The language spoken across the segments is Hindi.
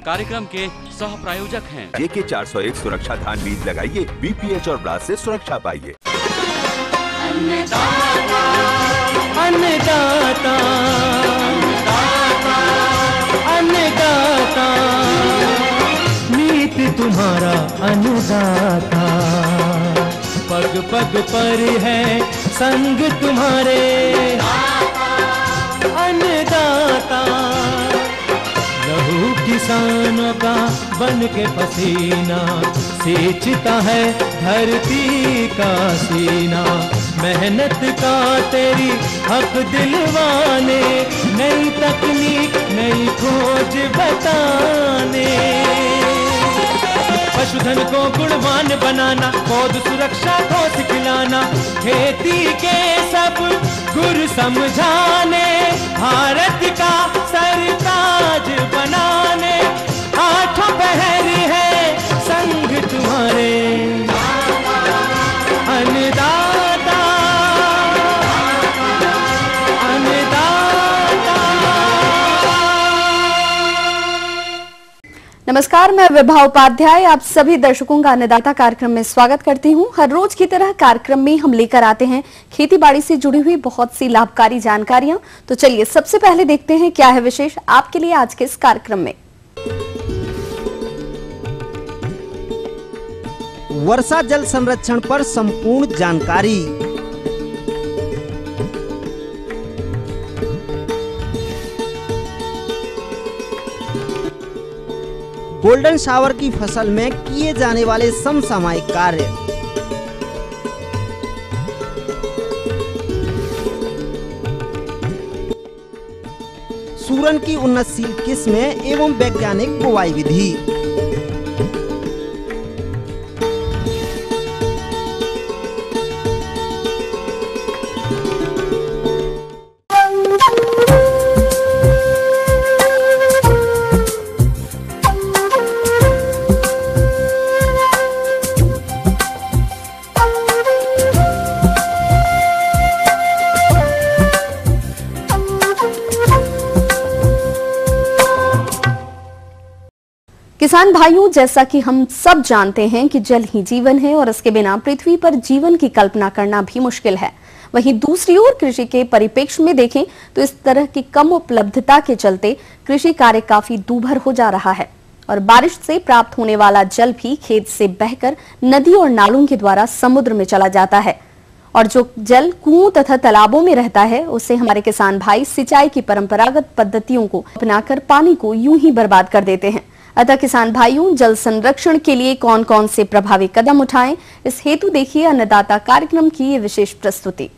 कार्यक्रम के सह प्रायोजक हैं। JK 401 सुरक्षा धान बीज लगाइए, BPH और ब्लास्ट से सुरक्षा पाइए। अन्नदाता अन्नदाता नीत तुम्हारा अन्नदाता, पग पग पर है संग तुम्हारे अन्नदाता। लहू किसानों का बन के पसीना सींचता है धरती का सीना, मेहनत का तेरी हक दिलवाने, नई तकनीक नई खोज बताने। पशुधन को गुणवान बनाना, पौध सुरक्षा को सिखलाना, खेती के सब गुर समझाने, भारत का सरताज बनाने, आठों पहर है संग तुम्हारे अन्नदाता अन्नदाता। नमस्कार, मैं विभा उपाध्याय आप सभी दर्शकों का अन्नदाता कार्यक्रम में स्वागत करती हूं। हर रोज की तरह कार्यक्रम में हम लेकर आते हैं खेती बाड़ी से जुड़ी हुई बहुत सी लाभकारी जानकारियां। तो चलिए सबसे पहले देखते हैं क्या है विशेष आपके लिए आज के इस कार्यक्रम में। वर्षा जल संरक्षण पर संपूर्ण जानकारी। गोल्डन शावर की फसल में किए जाने वाले समसामयिक कार्य। सूरन की उन्नतशील किस्में एवं वैज्ञानिक बुवाई विधि। किसान भाइयों, जैसा कि हम सब जानते हैं कि जल ही जीवन है और इसके बिना पृथ्वी पर जीवन की कल्पना करना भी मुश्किल है। वहीं दूसरी ओर कृषि के परिप्रेक्ष्य में देखें तो इस तरह की कम उपलब्धता के चलते कृषि कार्य काफी दूभर हो जा रहा है और बारिश से प्राप्त होने वाला जल भी खेत से बहकर नदी और नालों के द्वारा समुद्र में चला जाता है और जो जल कुओं तथा तालाबों में रहता है उससे हमारे किसान भाई सिंचाई की परंपरागत पद्धतियों को अपनाकर पानी को यूं ही बर्बाद कर देते हैं। अतः किसान भाइयों, जल संरक्षण के लिए कौन कौन से प्रभावी कदम उठाएं, इस हेतु देखिए अन्नदाता कार्यक्रम की ये विशेष प्रस्तुति।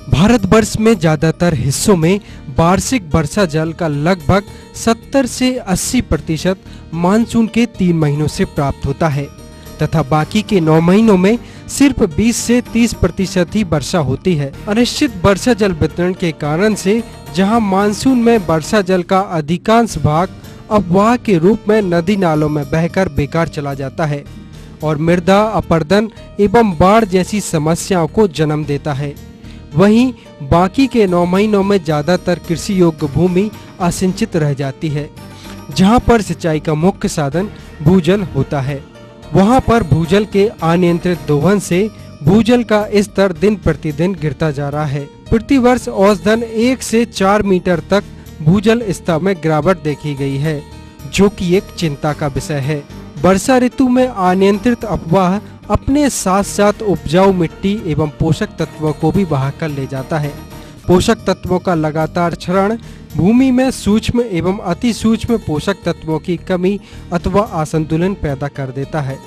भारतवर्ष में ज्यादातर हिस्सों में वार्षिक वर्षा जल का लगभग 70 से 80% मानसून के 3 महीनों से प्राप्त होता है तथा बाकी के 9 महीनों में सिर्फ 20 से 30% ही वर्षा होती है। अनिश्चित वर्षा जल वितरण के कारण से जहां मानसून में वर्षा जल का अधिकांश भाग अपवाह के रूप में नदी नालों में बहकर बेकार चला जाता है और मृदा अपरदन एवं बाढ़ जैसी समस्याओं को जन्म देता है। वहीं बाकी के 9 महीनों में ज्यादातर कृषि योग्य भूमि असिंचित रह जाती है। जहां पर सिंचाई का मुख्य साधन भूजल होता है, वहां पर भूजल के अनियंत्रित दोहन से भूजल का स्तर दिन प्रतिदिन गिरता जा रहा है। प्रतिवर्ष औसतन 1 से 4 मीटर तक भूजल स्तर में गिरावट देखी गई है, जो कि एक चिंता का विषय है। वर्षा ऋतु में अनियंत्रित अपवाह अपने साथ साथ उपजाऊ मिट्टी एवं पोषक तत्वों को भी बहा कर ले जाता है। पोषक तत्वों का लगातार क्षरण भूमि में सूक्ष्म एवं अति सूक्ष्म पोषक तत्वों की कमी अथवा असंतुलन पैदा कर देता है,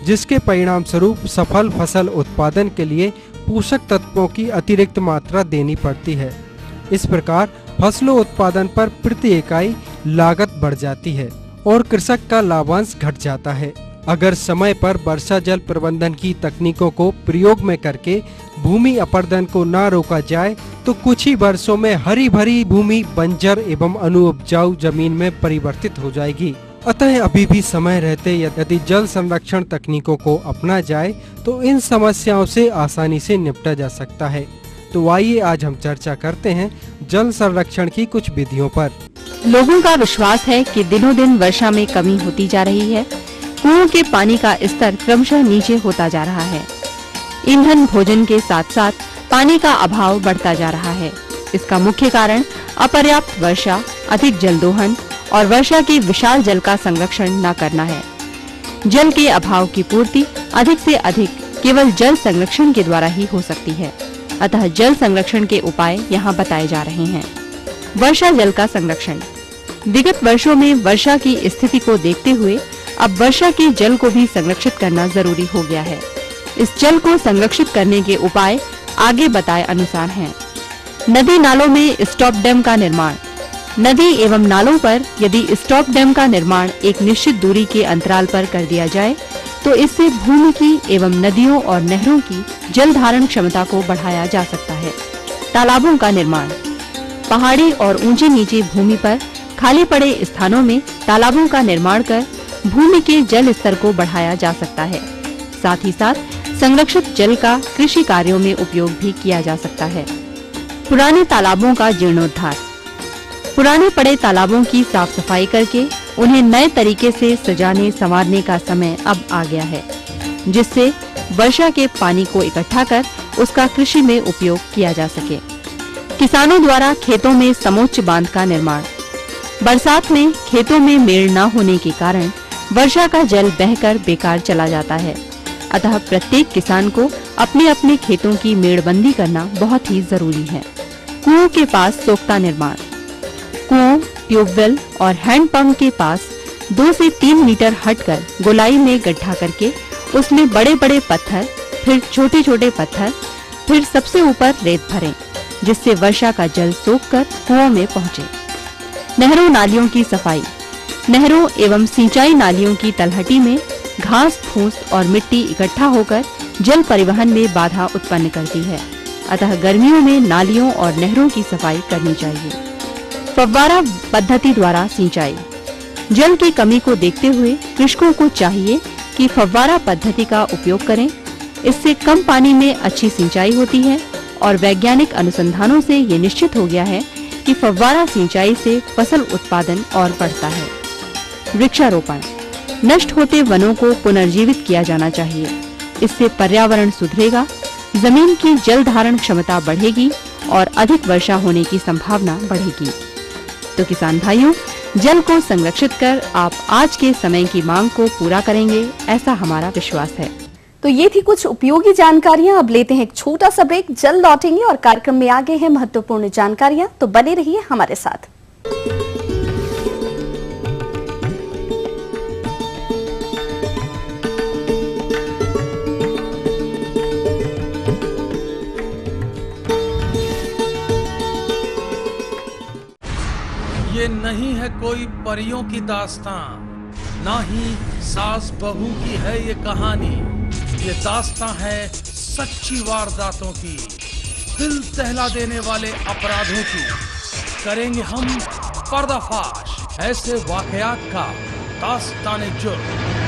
जिसके परिणाम स्वरूप सफल फसल उत्पादन के लिए पोषक तत्वों की अतिरिक्त मात्रा देनी पड़ती है। इस प्रकार फसलों उत्पादन पर प्रति इकाई लागत बढ़ जाती है और कृषक का लाभांश घट जाता है। अगर समय पर वर्षा जल प्रबंधन की तकनीकों को प्रयोग में करके भूमि अपरदन को न रोका जाए तो कुछ ही वर्षों में हरी भरी भूमि बंजर एवं अनुपजाऊ जमीन में परिवर्तित हो जाएगी। अतः अभी भी समय रहते यदि जल संरक्षण तकनीकों को अपना जाए तो इन समस्याओं से आसानी से निपटा जा सकता है। तो आइए आज हम चर्चा करते हैं जल संरक्षण की कुछ विधियों पर। लोगों का विश्वास है कि दिनों दिन वर्षा में कमी होती जा रही है। कुओं के पानी का स्तर क्रमशः नीचे होता जा रहा है। ईंधन भोजन के साथ साथ पानी का अभाव बढ़ता जा रहा है। इसका मुख्य कारण अपर्याप्त वर्षा, अधिक जल दोहन और वर्षा की विशाल जल का संरक्षण न करना है। जल के अभाव की पूर्ति अधिक से अधिक केवल जल संरक्षण के द्वारा ही हो सकती है। अतः जल संरक्षण के उपाय यहाँ बताए जा रहे हैं। वर्षा जल का संरक्षण। विगत वर्षों में वर्षा की स्थिति को देखते हुए अब वर्षा के जल को भी संरक्षित करना जरूरी हो गया है। इस जल को संरक्षित करने के उपाय आगे बताए अनुसार हैं। नदी नालों में स्टॉप डैम का निर्माण। नदी एवं नालों पर यदि स्टॉप डैम का निर्माण एक निश्चित दूरी के अंतराल पर कर दिया जाए तो इससे भूमि की एवं नदियों और नहरों की जल धारण क्षमता को बढ़ाया जा सकता है। तालाबों का निर्माण। पहाड़ी और ऊंची नीची भूमि पर खाली पड़े स्थानों में तालाबों का निर्माण कर भूमि के जल स्तर को बढ़ाया जा सकता है। साथ ही साथ संरक्षित जल का कृषि कार्यों में उपयोग भी किया जा सकता है। पुराने तालाबों का जीर्णोद्धार। पुराने पड़े तालाबों की साफ सफाई करके उन्हें नए तरीके से सजाने संवारने का समय अब आ गया है, जिससे वर्षा के पानी को इकट्ठा कर उसका कृषि में उपयोग किया जा सके। किसानों द्वारा खेतों में समोच्च बांध का निर्माण। बरसात में खेतों में मेड़ न होने के कारण वर्षा का जल बहकर बेकार चला जाता है। अतः प्रत्येक किसान को अपने अपने खेतों की मेड़बंदी करना बहुत ही जरूरी है। कुओं के पास सोख्ता निर्माण। कुओं, ट्यूबवेल और हैंडपंप के पास 2 से 3 मीटर हटकर गोलाई में गड्ढा करके उसमें बड़े बड़े पत्थर, फिर छोटे छोटे पत्थर, फिर सबसे ऊपर रेत भरें, जिससे वर्षा का जल सोखकर कुओं में पहुंचे। नहरों नालियों की सफाई। नहरों एवं सिंचाई नालियों की तलहटी में घास, फूस और मिट्टी इकट्ठा होकर जल परिवहन में बाधा उत्पन्न करती है। अतः गर्मियों में नालियों और नहरों की सफाई करनी चाहिए। फव्वारा पद्धति द्वारा सिंचाई। जल की कमी को देखते हुए कृषकों को चाहिए कि फव्वारा पद्धति का उपयोग करें। इससे कम पानी में अच्छी सिंचाई होती है और वैज्ञानिक अनुसंधानों से ये निश्चित हो गया है कि फव्वारा सिंचाई से फसल उत्पादन और बढ़ता है। वृक्षारोपण। नष्ट होते वनों को पुनर्जीवित किया जाना चाहिए। इससे पर्यावरण सुधरेगा, जमीन की जल धारण क्षमता बढ़ेगी और अधिक वर्षा होने की संभावना बढ़ेगी। तो किसान भाइयों, जल को संरक्षित कर आप आज के समय की मांग को पूरा करेंगे, ऐसा हमारा विश्वास है। तो ये थी कुछ उपयोगी जानकारियां। अब लेते हैं एक छोटा सा ब्रेक, जल्द लौटेंगे और कार्यक्रम में आगे हैं महत्वपूर्ण जानकारियां, तो बने रहिए हमारे साथ। ये नहीं है कोई परियों की दास्तां, ना ही सास बहू की है ये कहानी। ये दास्तां है सच्ची वारदातों की, दिल दहला देने वाले अपराधों की। करेंगे हम पर्दाफाश ऐसे वाकयात का, दास्ताने जुर्म।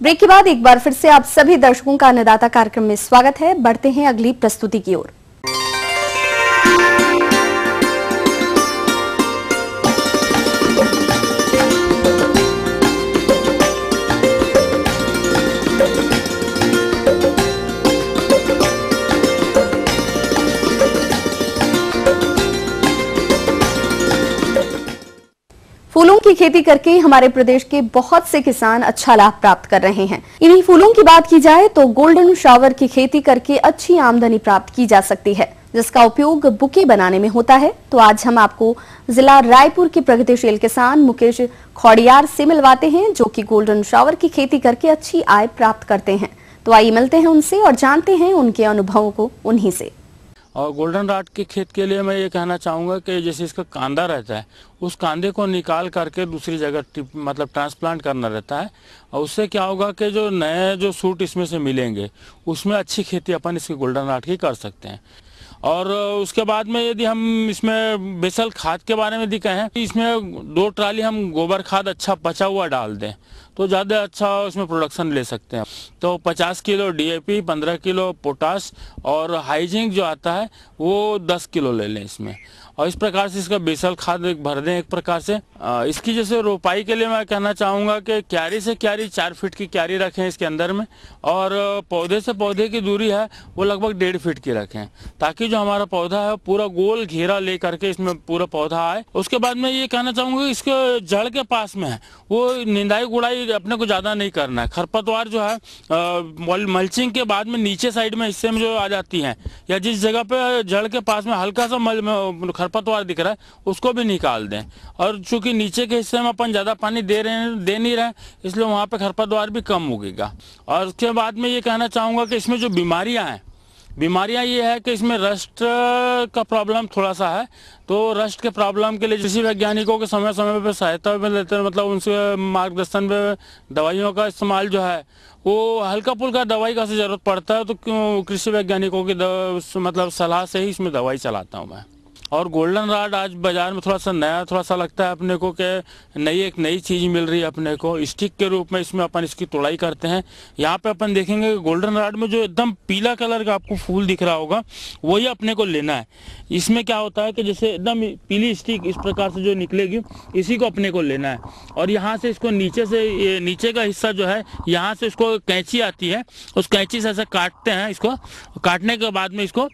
ब्रेक के बाद एक बार फिर से आप सभी दर्शकों का अन्नदाता कार्यक्रम में स्वागत है। बढ़ते हैं अगली प्रस्तुति की ओर। फूलों की खेती करके हमारे प्रदेश के बहुत से किसान अच्छा लाभ प्राप्त कर रहे हैं। इन्हीं फूलों की बात की जाए तो गोल्डन शावर की खेती करके अच्छी आमदनी प्राप्त की जा सकती है, जिसका उपयोग बुके बनाने में होता है। तो आज हम आपको जिला रायपुर के प्रगतिशील किसान मुकेश खौड़ियार से मिलवाते हैं, जो कि गोल्डन शावर की खेती करके अच्छी आय प्राप्त करते हैं। तो आइए मिलते हैं उनसे और जानते हैं उनके अनुभवों को उन्हीं से। और गोल्डन रॉट के खेत के लिए मैं ये कहना चाहूँगा कि जैसे इसका कांदा रहता है, उस कांदे को निकाल करके दूसरी जगह मतलब ट्रांसप्लांट करना रहता है। और उससे क्या होगा कि जो नए जो सूट इसमें से मिलेंगे उसमें अच्छी खेती अपन इसकी गोल्डन रॉट की कर सकते हैं। और उसके बाद में यदि हम इसमें बेसल खाद के बारे में दिखाएं हैं, इसमें 2 ट्राली हम गोबर खाद अच्छा पचा हुआ डाल दें तो ज़्यादा अच्छा इसमें प्रोडक्शन ले सकते हैं। तो 50 किलो DAP, 15 किलो पोटास और हाइजिंक जो आता है वो 10 किलो ले लें इसमें। और इस प्रकार से इसका बेसल खाद भर दें एक प्रकार से। इसकी जैसे रोपाई के लिए मैं कहना चाहूँगा कि क्यारी से क्यारी 4 फीट की क्यारी रखें इसके अंदर में, और पौधे से पौधे की दूरी है वो लगभग 1.5 फीट की रखें, ताकि जो हमारा पौधा है पूरा गोल घेरा ले करके इसमें पूरा पौधा आए। उसके बाद मैं ये कहना चाहूँगा इसके जड़ के पास में है वो निंदाई गुड़ाई अपने को ज़्यादा नहीं करना है। खरपतवार जो है मल्चिंग के बाद में नीचे साइड में हिस्से में जो आ जाती हैं, या जिस जगह पे जड़ के पास में हल्का सा खरपतवार दिख रहा है उसको भी निकाल दें। और चूंकि नीचे के हिस्से में अपन ज़्यादा पानी दे नहीं रहे, इसलिए वहाँ पे खरपतवार भी कम उगेगा। और उसके बाद में ये कहना चाहूँगा कि इसमें जो बीमारियां ये है कि इसमें रस्ट का प्रॉब्लम थोड़ा सा है। तो रस्ट के प्रॉब्लम के लिए कृषि वैज्ञानिकों के समय समय पर सहायता में लेते हैं, मतलब उनसे मार्गदर्शन में दवाइयों का इस्तेमाल जो है वो हल्का फुल्का दवाई का ज़रूरत पड़ता है, तो कृषि वैज्ञानिकों की मतलब सलाह से ही इसमें दवाई चलाता हूँ मैं। और गोल्डन रॉड आज बाज़ार में थोड़ा सा नया थोड़ा सा लगता है अपने को कि एक नई चीज़ मिल रही है अपने को। स्टिक के रूप में इसमें अपन इसकी तोड़ाई करते हैं। यहाँ पे अपन देखेंगे कि गोल्डन रॉड में जो एकदम पीला कलर का आपको फूल दिख रहा होगा वही अपने को लेना है। इसमें क्या होता है कि जैसे एकदम पीली स्टिक इस प्रकार से जो निकलेगी इसी को अपने को लेना है। और यहाँ से इसको नीचे का हिस्सा जो है यहाँ से इसको कैंची आती है, उस कैंची से ऐसे काटते हैं। इसको काटने के बाद में इसको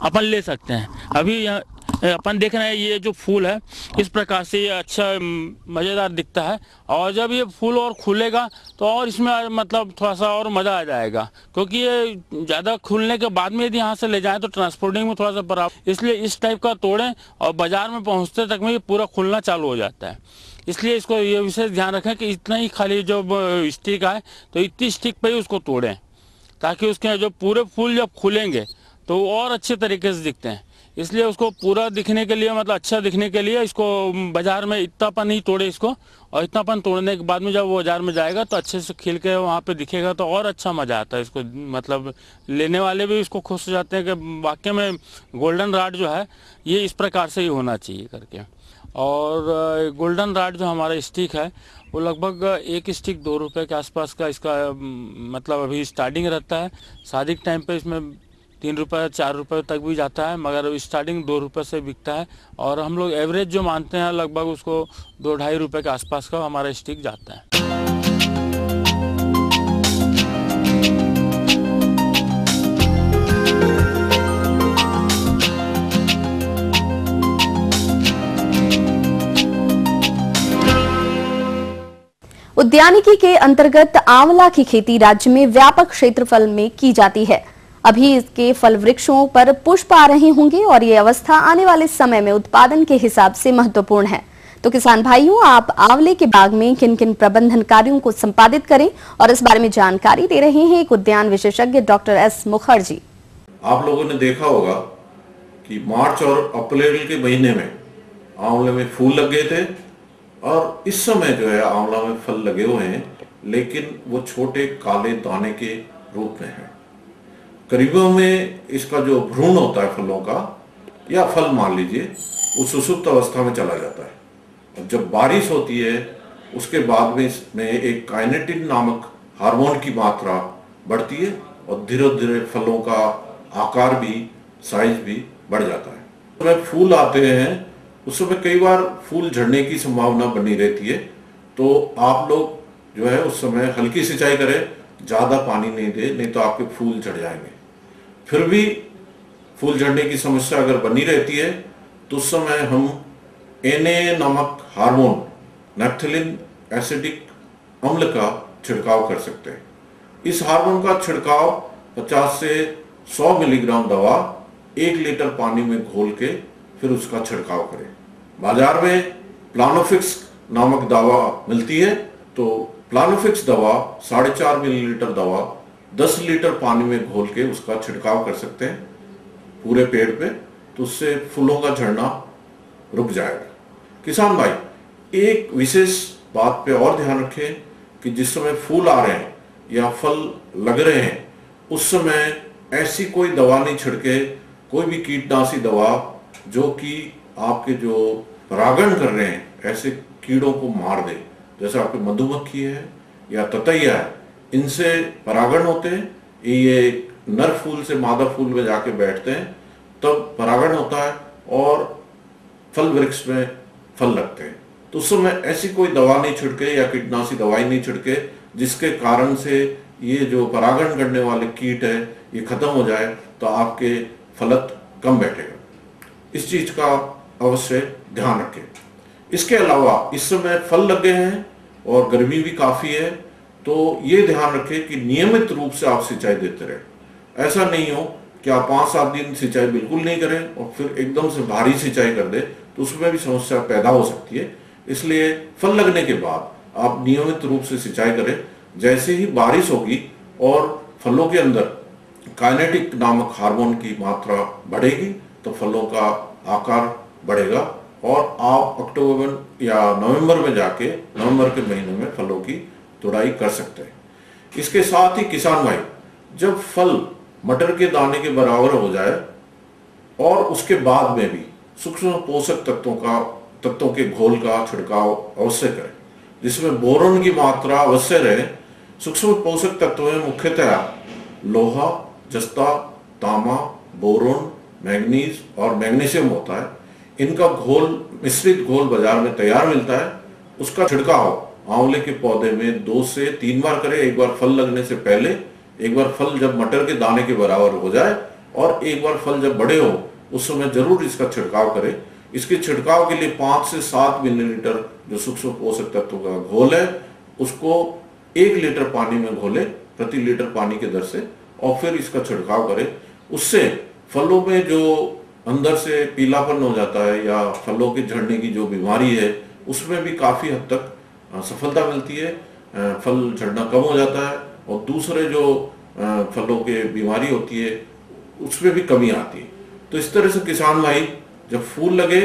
अपन ले सकते हैं। अभी अपन देख रहे हैं ये जो फूल है इस प्रकार से ये अच्छा मज़ेदार दिखता है। और जब ये फूल और खुलेगा तो और इसमें मतलब थोड़ा सा और मज़ा आ जाएगा, क्योंकि ये ज़्यादा खुलने के बाद में यदि यहाँ से ले जाएं तो ट्रांसपोर्टिंग में थोड़ा सा बराबर, इसलिए इस टाइप का तोड़ें और बाज़ार में पहुँचते तक में ये पूरा खुलना चालू हो जाता है। इसलिए इसको ये विशेष ध्यान रखें कि इतना ही खाली जो स्टिक आए तो इतनी स्टिक पर ही उसको तोड़ें, ताकि उसके जो पूरे फूल जब खुलेंगे तो वो और अच्छे तरीके से दिखते हैं। इसलिए उसको पूरा दिखने के लिए मतलब अच्छा दिखने के लिए इसको बाज़ार में इतनापन ही तोड़े इसको, और इतनापन तोड़ने के बाद में जब वो बाज़ार में जाएगा तो अच्छे से खिल के वहाँ पे दिखेगा तो और अच्छा मज़ा आता है इसको। मतलब लेने वाले भी इसको खुश हो जाते हैं कि वाकई में गोल्डन रॉड जो है ये इस प्रकार से ही होना चाहिए करके। और गोल्डन रॉड जो हमारा स्टिक है वो लगभग एक स्टिक 2 रुपये के आसपास का इसका मतलब अभी स्टार्टिंग रहता है। शादी के टाइम पे इसमें 3 रुपये 4 रुपये तक भी जाता है, मगर स्टार्टिंग 2 रुपये से बिकता है। और हम लोग एवरेज जो मानते हैं लगभग उसको 2-2.5 रुपये के आसपास का हमारा स्टिक जाता है। उद्यानिकी के अंतर्गत आंवला की खेती राज्य में व्यापक क्षेत्रफल में की जाती है। अभी इसके फल वृक्षों पर पुष्प आ रहे होंगे और ये अवस्था आने वाले समय में उत्पादन के हिसाब से महत्वपूर्ण है। तो किसान भाइयों, आप आंवले के बाग में किन किन प्रबंधन कार्यों को संपादित करें और इस बारे में जानकारी दे रहे हैं एक उद्यान विशेषज्ञ डॉक्टर एस मुखर्जी। आप लोगों ने देखा होगा कि मार्च और अप्रैल के महीने में आंवले में फूल लग गए थे, और इस समय जो है आंवला में फल लगे हुए हैं, लेकिन वो छोटे काले दाने के रूप में है। करीबों में इसका जो भ्रूण होता है फलों का या फल मान लीजिए, वो सुसुप्त अवस्था में चला जाता है। और जब बारिश होती है उसके बाद में इसमें एक काइनेटिन नामक हार्मोन की मात्रा बढ़ती है और धीरे धीरे फलों का आकार भी साइज भी बढ़ जाता है। जब फूल आते हैं उस समय कई बार फूल झड़ने की संभावना बनी रहती है, तो आप लोग जो है उस समय हल्की सिंचाई करें, ज़्यादा पानी नहीं दे, नहीं तो आपके फूल झड़ जाएंगे। फिर भी फूल झड़ने की समस्या अगर बनी रहती है तो उस समय हम Na नामक हार्मोन नैप्थेलिन एसिडिक अम्ल का छिड़काव कर सकते हैं। इस हार्मोन का छिड़काव 50 से 100 मिलीग्राम दवा 1 लीटर पानी में घोल के फिर उसका छिड़काव करें। बाजार में प्लानोफिक्स नामक दवा मिलती है, तो प्लानोफिक्स दवा 4.5 मिलीलीटर दवा 10 लीटर पानी में घोल के उसका छिड़काव कर सकते हैं। पूरे पेड़ पे, तो उससे फूलों का झड़ना रुक जाएगा। किसान भाई एक विशेष बात पे और ध्यान रखें कि जिस समय फूल आ रहे हैं या फल लग रहे हैं उस समय ऐसी कोई दवा नहीं छिड़के, कोई भी कीटनाशी दवा जो कि आपके जो परागण कर रहे हैं ऐसे कीड़ों को मार दे। जैसे आपके मधुमक्खी है या ततैया है, इनसे परागण होते हैं, ये नर फूल से मादा फूल में जाके बैठते हैं, तब परागण होता है और फल वृक्ष में फल लगते हैं। तो उस समय ऐसी कोई दवा नहीं छिड़के या कीटनाशी दवाई नहीं छिड़के जिसके कारण से ये जो परागण करने वाले कीट है ये खत्म हो जाए, तो आपके फलत कम बैठेगा। इस चीज का अवश्य ध्यान रखें। इसके अलावा इस समय फल लग गए हैं और गर्मी भी काफी है, तो ये ध्यान रखें कि नियमित रूप से आप सिंचाई देते रहे। ऐसा नहीं हो कि आप 5-7 दिन सिंचाई बिल्कुल नहीं करें और फिर एकदम से भारी सिंचाई कर दे, तो उसमें भी समस्या पैदा हो सकती है। इसलिए फल लगने के बाद आप नियमित रूप से सिंचाई करें। जैसे ही बारिश होगी और फलों के अंदर काइनेटिक नामक हार्मोन की मात्रा बढ़ेगी तो फलों का आकार बढ़ेगा और आप अक्टूबर या नवंबर में जाके नवंबर के महीने में फलों की तुड़ाई कर सकते हैं। इसके साथ ही किसान भाई जब फल मटर के दाने के बराबर हो जाए और उसके बाद में भी सूक्ष्म पोषक तत्वों के घोल का छिड़काव अवश्य करें, जिसमें बोरोन की मात्रा अवश्य रहे। सूक्ष्म पोषक तत्वों में मुख्यतः लोहा, जस्ता, तांबा, बोरोन, मैग्नीज और मैग्नीशियम होता है। इनका घोल, मिश्रित घोल बाजार में तैयार मिलता है। उसका छिड़काव आंवले के पौधे में 2 से 3 बार करें। एक बार फल लगने से पहले, एक बार फल जब मटर के दाने के बराबर हो जाए और एक बार फल जब बड़े हो उस समय जरूर इसका छिड़काव करें। इसके छिड़काव के लिए 5 से 7 मिलीलीटर जो सूक्ष्म पोषक तत्वों का घोल है उसको 1 लीटर पानी में घोले प्रति लीटर पानी के दर से और फिर इसका छिड़काव करें। उससे फलों में जो अंदर से पीलापन हो जाता है या फलों के झड़ने की जो बीमारी है उसमें भी काफी हद तक सफलता मिलती है। फल झड़ना कम हो जाता है और दूसरे जो फलों के बीमारी होती है उसमें भी कमी आती है। तो इस तरह से किसान भाई जब फूल लगे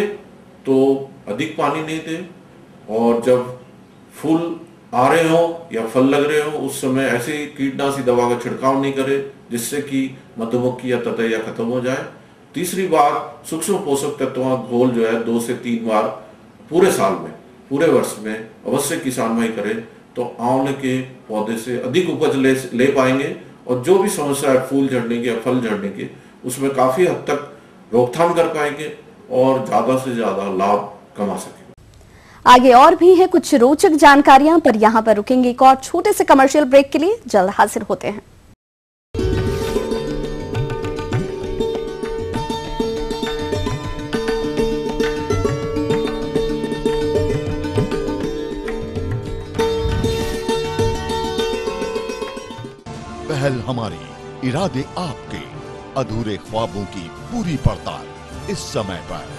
तो अधिक पानी नहीं दे और जब फूल आ रहे हो या फल लग रहे हो उस समय ऐसी कीटनाशी दवा का छिड़काव नहीं करे जिससे कि मधुमक्खी या ततैया खत्म हो जाए। तीसरी बात, सूक्ष्म पोषक तत्वों का घोल जो है 2 से 3 बार पूरे साल में, पूरे वर्ष में अवश्य किसान भाई करे, तो आंवले के पौधे से अधिक उपज ले पाएंगे और जो भी समस्या है फूल झड़ने की या फल झड़ने की उसमें काफी हद तक रोकथाम कर पाएंगे और ज्यादा से ज्यादा लाभ कमा सकेंगे। आगे और भी है कुछ रोचक जानकारियां, पर यहां पर रुकेंगे एक और छोटे से कमर्शियल ब्रेक के लिए। जल्द हाजिर होते हैं। पहल हमारी, इरादे आपके, अधूरे ख्वाबों की पूरी पड़ताल इस समय पर।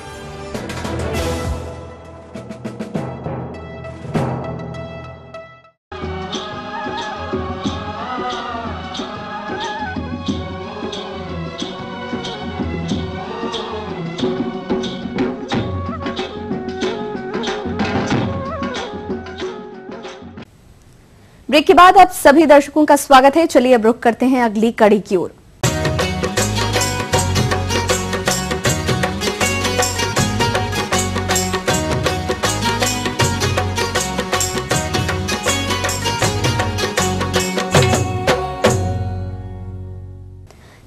ब्रेक के बाद आप सभी दर्शकों का स्वागत है। चलिए अब रुख करते हैं अगली कड़ी की ओर।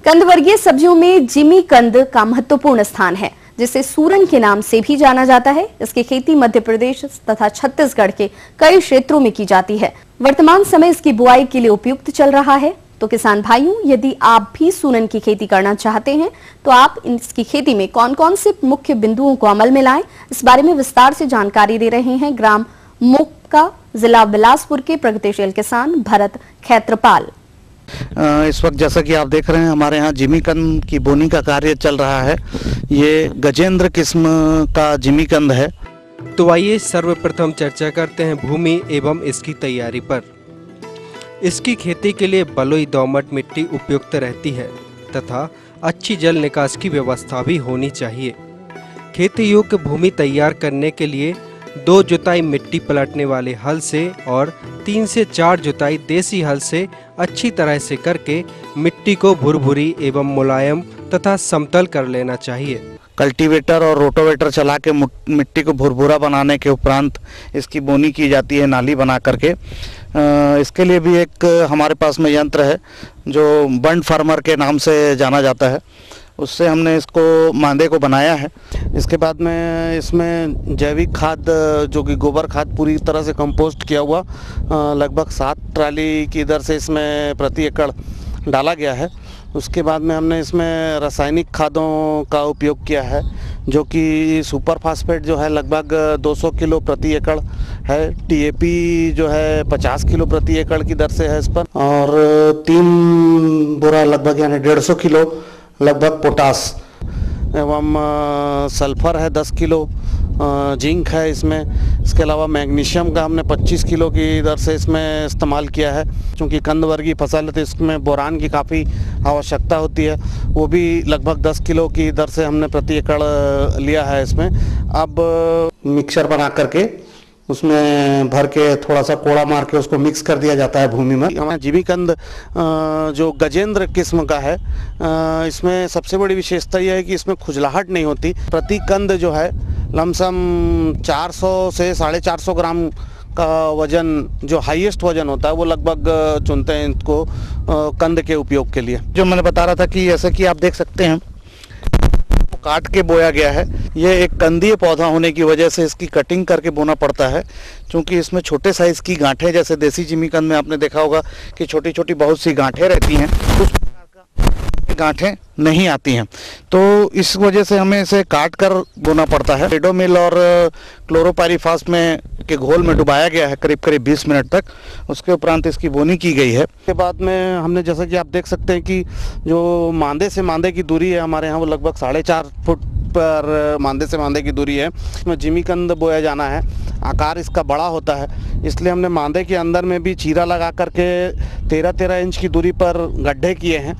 कंद वर्गीय सब्जियों में जिमी कंद का महत्वपूर्ण स्थान है, जिसे सूरन के नाम से भी जाना जाता है। इसकी खेती मध्य प्रदेश तथा छत्तीसगढ़ के कई क्षेत्रों में की जाती है। वर्तमान समय इसकी बुआई के लिए उपयुक्त चल रहा है। तो किसान भाइयों, यदि आप भी सूरन की खेती करना चाहते हैं तो आप इसकी खेती में कौन कौन से मुख्य बिंदुओं को अमल में लाएं, इस बारे में विस्तार से जानकारी दे रहे हैं ग्राम मोक्का, जिला बिलासपुर के प्रगतिशील किसान भरत खैत्रपाल। इस वक्त जैसा कि आप देख रहे हैं हमारे यहाँ जिमीकंद की बोनी का कार्य चल रहा है। ये गजेंद्र किस्म का जिमीकंद है। तो आइए सर्वप्रथम चर्चा करते हैं भूमि एवं इसकी तैयारी पर। इसकी खेती के लिए बलुई दोमट मिट्टी उपयुक्त रहती है तथा अच्छी जल निकास की व्यवस्था भी होनी चाहिए। खेती योग्य भूमि तैयार करने के लिए 2 जुताई मिट्टी पलटने वाले हल से और 3 से 4 जुताई देसी हल से अच्छी तरह से करके मिट्टी को भुरभुरी एवं मुलायम तथा समतल कर लेना चाहिए। कल्टीवेटर और रोटोवेटर चला के मिट्टी को भुरभुरा बनाने के उपरांत इसकी बोनी की जाती है नाली बना करके। इसके लिए भी एक हमारे पास में यंत्र है जो बंड फार्मर के नाम से जाना जाता है, उससे हमने इसको मांदे को बनाया है। इसके बाद में इसमें जैविक खाद जो कि गोबर खाद पूरी तरह से कंपोस्ट किया हुआ लगभग 7 ट्राली की दर से इसमें प्रति एकड़ डाला गया है। उसके बाद में हमने इसमें रासायनिक खादों का उपयोग किया है जो कि सुपर फास्फेट जो है लगभग 200 किलो प्रति एकड़ है, टीएपी जो है 50 किलो प्रति एकड़ की दर से है इस पर, और 3 बोरा लगभग यानी 150 किलो लगभग पोटास एवं सल्फर है 10 किलो, जिंक है इसमें। इसके अलावा मैग्नीशियम का हमने 25 किलो की दर से इसमें इस्तेमाल किया है। चूँकि कंद वर्गीय फसल है तो इसमें बोरान की काफ़ी आवश्यकता होती है, वो भी लगभग 10 किलो की दर से हमने प्रति एकड़ लिया है इसमें। अब मिक्सर बना करके उसमें भर के थोड़ा सा कोड़ा मार के उसको मिक्स कर दिया जाता है भूमि में। हमारा जिमीकंद जो गजेंद्र किस्म का है, इसमें सबसे बड़ी विशेषता यह है कि इसमें खुजलाहट नहीं होती। प्रति कंद जो है लमसम 400 से 450 ग्राम का वजन, जो हाईएस्ट वजन होता है वो लगभग चुनते हैं इनको कंद के उपयोग के लिए। जो मैंने बता रहा था कि जैसे कि आप देख सकते हैं काट के बोया गया है। ये एक कंदीय पौधा होने की वजह से इसकी कटिंग करके बोना पड़ता है, क्योंकि इसमें छोटे साइज की गांठें, जैसे देसी जिमीकंद में आपने देखा होगा कि छोटी छोटी बहुत सी गांठें रहती हैं, उस प्रकार का गांठें नहीं आती हैं, तो इस वजह से हमें इसे काट कर बोना पड़ता है। रेडोमिल और क्लोरोपाइरीफास में के घोल में डुबाया गया है करीब करीब 20 मिनट तक। उसके उपरांत इसकी बोनी की गई है। उसके बाद में हमने, जैसा कि आप देख सकते हैं कि जो मांदे से मांदे की दूरी है हमारे यहाँ वो लगभग 4.5 फुट पर मांदे से मांदे की दूरी है। इसमें जिमीकंद बोया जाना है, आकार इसका बड़ा होता है, इसलिए हमने मांदे के अंदर में भी चीरा लगा करके 13-13 इंच की दूरी पर गड्ढे किए हैं।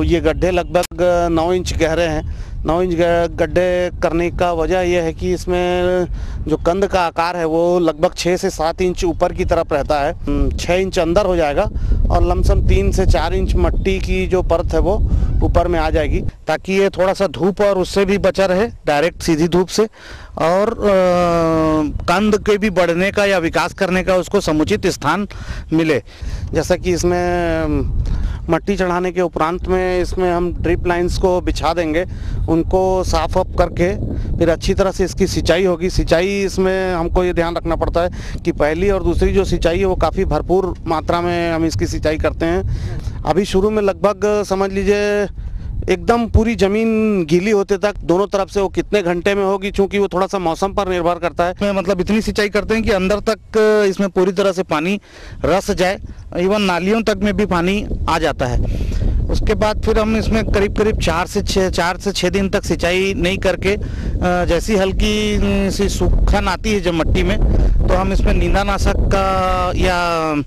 ये गड्ढे लगभग 9 इंच गहरे हैं। 9 इंच गड्ढे करने का वजह यह है कि इसमें जो कंद का आकार है वो लगभग 6 से 7 इंच ऊपर की तरफ रहता है। 6 इंच अंदर हो जाएगा और लमसम 3 से 4 इंच मिट्टी की जो परत है वो ऊपर में आ जाएगी, ताकि ये थोड़ा सा धूप और उससे भी बचा रहे, डायरेक्ट सीधी धूप से, और कंद के भी बढ़ने का या विकास करने का उसको समुचित स्थान मिले। जैसा कि इसमें मट्टी चढ़ाने के उपरांत में इसमें हम ड्रिप लाइंस को बिछा देंगे, उनको साफ अप करके फिर अच्छी तरह से इसकी सिंचाई होगी। सिंचाई इसमें हमको ये ध्यान रखना पड़ता है कि पहली और दूसरी जो सिंचाई है वो काफ़ी भरपूर मात्रा में हम इसकी सिंचाई करते हैं। अभी शुरू में लगभग समझ लीजिए एकदम पूरी ज़मीन गीली होते तक दोनों तरफ से वो कितने घंटे में होगी, चूँकि वो थोड़ा सा मौसम पर निर्भर करता है। मतलब इतनी सिंचाई करते हैं कि अंदर तक इसमें पूरी तरह से पानी रस जाए, इवन नालियों तक में भी पानी आ जाता है। उसके बाद फिर हम इसमें करीब करीब 4 से 6 दिन तक सिंचाई नहीं करके, जैसी हल्की सी सूखन आती है जब मट्टी में, तो हम इसमें नींदानाशक का या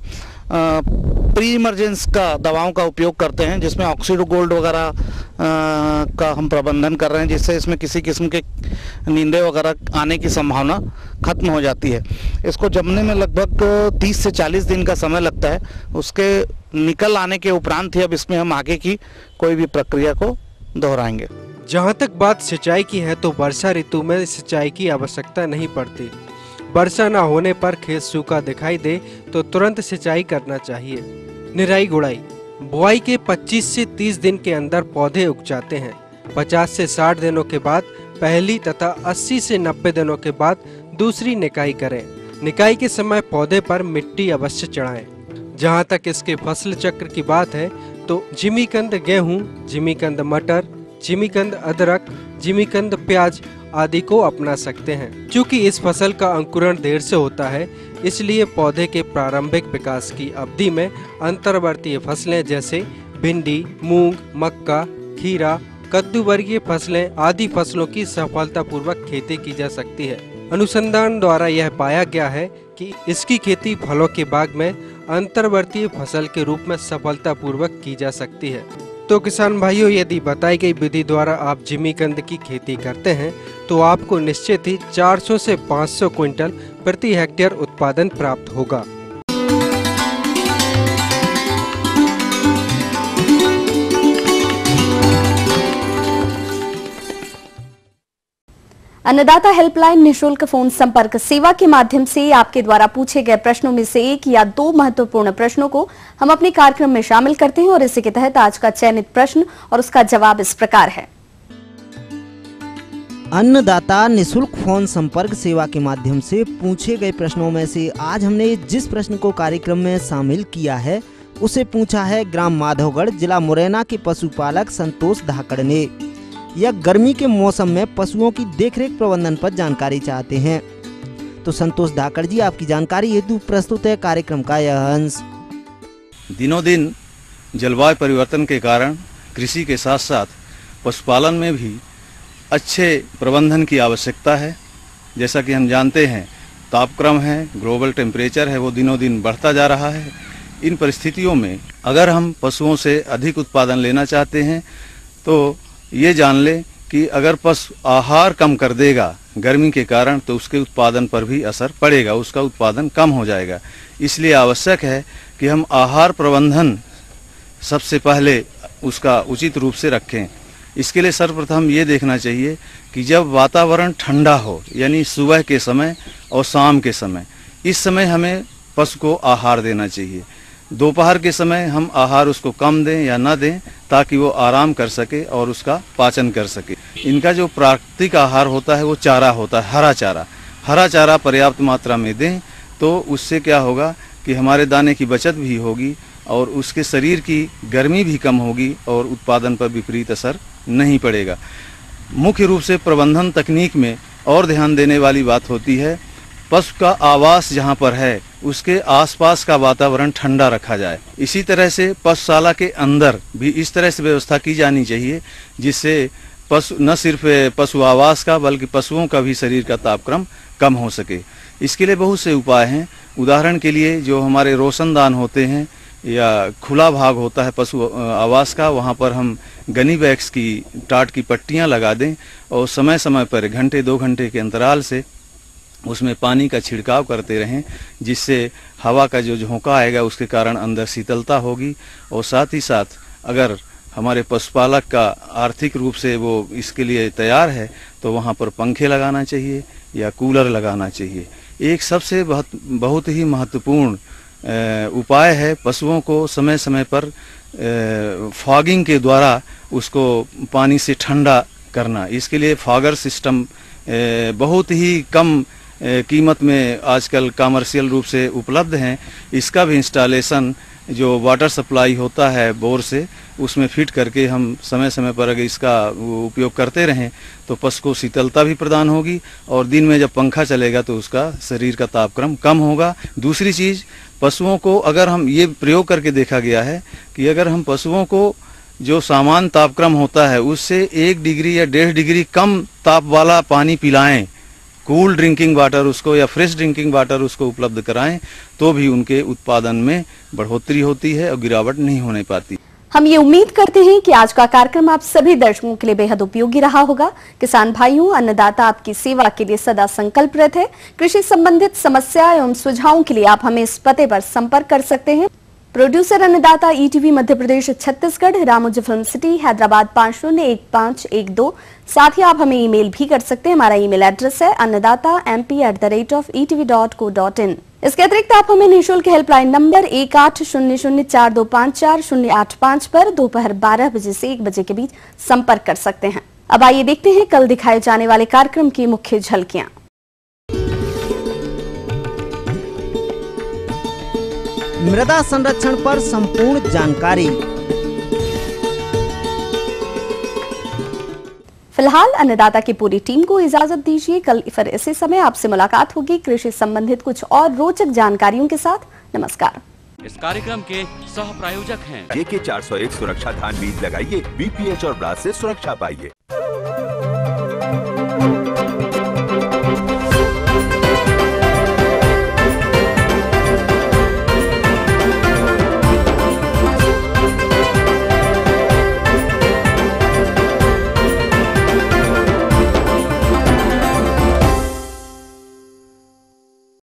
प्री इमरजेंस का दवाओं का उपयोग करते हैं, जिसमें ऑक्सीडो गोल्ड वगैरह का हम प्रबंधन कर रहे हैं, जिससे इसमें किसी किस्म के नींदे वगैरह आने की संभावना खत्म हो जाती है। इसको जमने में लगभग 30 से 40 दिन का समय लगता है। उसके निकल आने के उपरांत ही अब इसमें हम आगे की कोई भी प्रक्रिया को दोहराएंगे। जहाँ तक बात सिंचाई की है तो वर्षा ऋतु में सिंचाई की आवश्यकता नहीं पड़ती। वर्षा न होने पर खेत सूखा दिखाई दे तो तुरंत सिंचाई करना चाहिए। निराई गुड़ाई, बुआई के 25 से 30 दिन के अंदर पौधे उग जाते हैं। 50 से 60 दिनों के बाद पहली तथा 80 से 90 दिनों के बाद दूसरी निकाई करें। निकाई के समय पौधे पर मिट्टी अवश्य चढ़ाएं। जहां तक इसके फसल चक्र की बात है तो जिमीकंद गेहूं, जिमीकंद मटर, जिमीकंद अदरक, जिमीकंद प्याज आदि को अपना सकते हैं। चूँकि इस फसल का अंकुरण देर से होता है, इसलिए पौधे के प्रारंभिक विकास की अवधि में अंतर्वर्तीय फसलें जैसे भिंडी, मूंग, मक्का, खीरा, कद्दू वर्गीय फसलें आदि फसलों की सफलतापूर्वक खेती की जा सकती है। अनुसंधान द्वारा यह पाया गया है कि इसकी खेती फलों के बाग में अंतर्वर्तीय फसल के रूप में सफलतापूर्वक की जा सकती है। तो किसान भाइयों, यदि बताई गई विधि द्वारा आप जिमीकंद की खेती करते हैं तो आपको निश्चित ही 400 से 500 क्विंटल प्रति हेक्टेयर उत्पादन प्राप्त होगा। अन्नदाता हेल्पलाइन निशुल्क फोन संपर्क सेवा के माध्यम से आपके द्वारा पूछे गए प्रश्नों में से एक या दो महत्वपूर्ण प्रश्नों को हम अपने कार्यक्रम में शामिल करते हैं और इसी के तहत आज का चयनित प्रश्न और उसका जवाब इस प्रकार है। अन्नदाता निशुल्क फोन संपर्क सेवा के माध्यम से पूछे गए प्रश्नों में से आज हमने जिस प्रश्न को कार्यक्रम में शामिल किया है उसे पूछा है ग्राम माधवगढ़, जिला मुरैना के पशुपालक संतोष धाकड़ ने। यह गर्मी के मौसम में पशुओं की देखरेख प्रबंधन पर जानकारी चाहते हैं। तो संतोष धाकड़ जी, आपकी जानकारी हेतु प्रस्तुत है कार्यक्रम का यह अंश। दिनों दिन जलवायु परिवर्तन के कारण कृषि के साथ साथ पशुपालन में भी अच्छे प्रबंधन की आवश्यकता है। जैसा कि हम जानते हैं, तापक्रम है, ग्लोबल टेम्परेचर है, वो दिनों दिन बढ़ता जा रहा है। इन परिस्थितियों में अगर हम पशुओं से अधिक उत्पादन लेना चाहते हैं तो ये जान ले कि अगर पशु आहार कम कर देगा गर्मी के कारण तो उसके उत्पादन पर भी असर पड़ेगा, उसका उत्पादन कम हो जाएगा। इसलिए आवश्यक है कि हम आहार प्रबंधन सबसे पहले उसका उचित रूप से रखें। इसके लिए सर्वप्रथम ये देखना चाहिए कि जब वातावरण ठंडा हो, यानी सुबह के समय और शाम के समय, इस समय हमें पशु को आहार देना चाहिए। दोपहर के समय हम आहार उसको कम दें या ना दें ताकि वो आराम कर सके और उसका पाचन कर सके। इनका जो प्राकृतिक आहार होता है वो चारा होता है, हरा चारा। हरा चारा पर्याप्त मात्रा में दें तो उससे क्या होगा कि हमारे दाने की बचत भी होगी और उसके शरीर की गर्मी भी कम होगी और उत्पादन पर विपरीत असर नहीं पड़ेगा। मुख्य रूप से प्रबंधन तकनीक में और ध्यान देने वाली बात होती है, पशु का आवास जहाँ पर है उसके आसपास का वातावरण ठंडा रखा जाए। इसी तरह से पशुशाला के अंदर भी इस तरह से व्यवस्था की जानी चाहिए जिससे पशु न सिर्फ पशु आवास का बल्कि पशुओं का भी शरीर का तापक्रम कम हो सके। इसके लिए बहुत से उपाय हैं। उदाहरण के लिए जो हमारे रोशनदान होते हैं या खुला भाग होता है पशु आवास का, वहाँ पर हम गनी बैग्स की टाट की पट्टियाँ लगा दें और समय समय पर घंटे 2 घंटे के अंतराल से उसमें पानी का छिड़काव करते रहें, जिससे हवा का जो झोंका आएगा उसके कारण अंदर शीतलता होगी। और साथ ही साथ अगर हमारे पशुपालक का आर्थिक रूप से वो इसके लिए तैयार है तो वहाँ पर पंखे लगाना चाहिए या कूलर लगाना चाहिए। एक सबसे बहुत ही महत्वपूर्ण उपाय है पशुओं को समय समय पर फॉगिंग के द्वारा उसको पानी से ठंडा करना। इसके लिए फॉगर सिस्टम बहुत ही कम कीमत में आजकल कमर्शियल रूप से उपलब्ध हैं। इसका भी इंस्टॉलेशन जो वाटर सप्लाई होता है बोर से उसमें फिट करके हम समय समय पर अगर इसका उपयोग करते रहें तो पशु को शीतलता भी प्रदान होगी और दिन में जब पंखा चलेगा तो उसका शरीर का तापक्रम कम होगा। दूसरी चीज़, पशुओं को अगर हम ये प्रयोग करके देखा गया है कि अगर हम पशुओं को जो सामान्य तापक्रम होता है उससे 1 डिग्री या 1.5 डिग्री कम ताप वाला पानी पिलाएं, कूल ड्रिंकिंग वाटर उसको या फ्रेश ड्रिंकिंग वाटर उसको उपलब्ध कराएं, तो भी उनके उत्पादन में बढ़ोतरी होती है और गिरावट नहीं होने पाती। हम ये उम्मीद करते हैं कि आज का कार्यक्रम आप सभी दर्शकों के लिए बेहद उपयोगी रहा होगा। किसान भाइयों, अन्नदाता आपकी सेवा के लिए सदा संकल्परत है। कृषि संबंधित समस्या एवं सुझावों के लिए आप हमें इस पते पर संपर्क कर सकते हैं। प्रोड्यूसर अन्नदाता ETV Madhya Pradesh Chhattisgarh, Ramoji film city, Hyderabad 501512। साथ ही आप हमें ईमेल भी कर सकते हैं। हमारा ईमेल एड्रेस है annadatamp@etv.co.in। इसके अतिरिक्त आप हमें निःशुल्क हेल्पलाइन नंबर 180042540885 पर दोपहर 12 बजे से 1 बजे के बीच संपर्क कर सकते हैं। अब आइए देखते हैं कल दिखाए जाने वाले कार्यक्रम की मुख्य झलकियां। मृदा संरक्षण पर संपूर्ण जानकारी। फिलहाल अन्नदाता की पूरी टीम को इजाजत दीजिए। कल फिर इसी समय आपसे मुलाकात होगी कृषि संबंधित कुछ और रोचक जानकारियों के साथ। नमस्कार। इस कार्यक्रम के सह प्रायोजक हैं JK 401 सुरक्षा धान बीज लगाइए, BPH और ब्रास से सुरक्षा पाइए।